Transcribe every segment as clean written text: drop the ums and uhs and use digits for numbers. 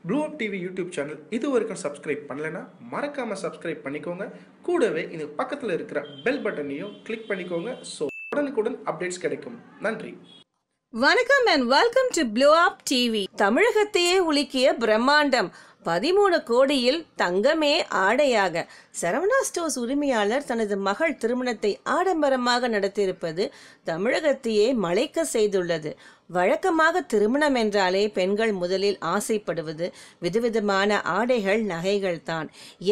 Blue Up TV YouTube channel இது வரைக்கும் subscribe பண்ணலைன்னா மறக்காமல் சப்ஸ்கிரைப் பண்ணிக்கோங்க. கூடவே இது பக்கத்தில் இருக்கிற பெல் பட்டனையும் கிளிக் பண்ணிக்கோங்க. ஸோ உடனுக்குடன் அப்டேட்ஸ் கிடைக்கும். நன்றி. வணக்கம் and welcome to Blue Up TV. தமிழகத்தையே உலுக்கிய பிரம்மாண்டம் 13 கோடியில் தங்கமே ஆடையாக. சரவணா ஸ்டோர்ஸ் உரிமையாளர் தனது மகள் திருமணத்தை ஆடம்பரமாக நடத்தியிருப்பது தமிழகத்தையே மலைக்க செய்துள்ளது. வழக்கமாக திருமணம் என்றாலே பெண்கள் முதலில் ஆசைப்படுவது விதவிதமான ஆடைகள் நகைகள் தான்.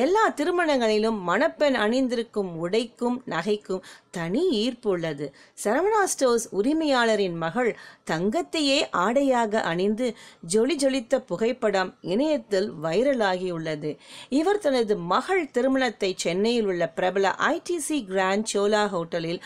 எல்லா திருமணங்களிலும் மணப்பெண் அணிந்திருக்கும் உடைக்கும் நகைக்கும் தனி ஈர்ப்பு உள்ளது. சரவணா ஸ்டோர்ஸ் உரிமையாளரின் மகள் தங்கத்தையே ஆடையாக அணிந்து ஜொலி ஜொலித்த புகைப்படம் இணையத்தில் வைரலாகியுள்ளது. இவர் தனது மகள் திருமணத்தை சென்னையில் உள்ள பிரபல ஐடிசி கிராண்ட் சோலா ஹோட்டலில்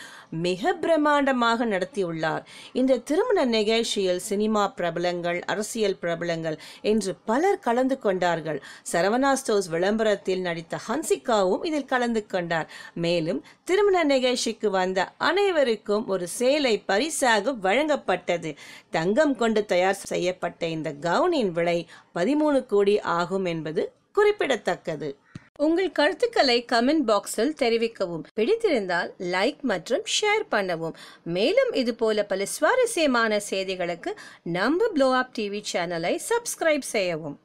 மிக பிரம்மாண்டமாக நடத்தியுள்ளார். இந்த திருமண நிகழ்ச்சியில் சினிமா பிரபலங்கள், அரசியல் பிரபலங்கள் என்று பலர் கலந்து கொண்டார்கள். சரவணா ஸ்டோர்ஸ் விளம்பரத்தில் நடித்த ஹன்சிகாவும் இதில் கலந்து கொண்டார். மேலும் திருமண நிகழ்ச்சிக்கு வந்த அனைவருக்கும் ஒரு சேலை பரிசாக வழங்கப்பட்டது. தங்கம் கொண்டு தயார் செய்யப்பட்ட இந்த கவுனின் விலை 13 கோடி ஆகும் என்பது குறிப்பிடத்தக்கது. உங்கள் கருத்துக்களை கமெண்ட் பாக்ஸில் தெரிவிக்கவும். பிடித்திருந்தால் லைக் மற்றும் ஷேர் பண்ணவும். மேலும் இதுபோல பல சுவாரஸ்யமான செய்திகளுக்கு நம்ம ப்ளோ அப் டிவி சேனலை சப்ஸ்கிரைப் செய்யவும்.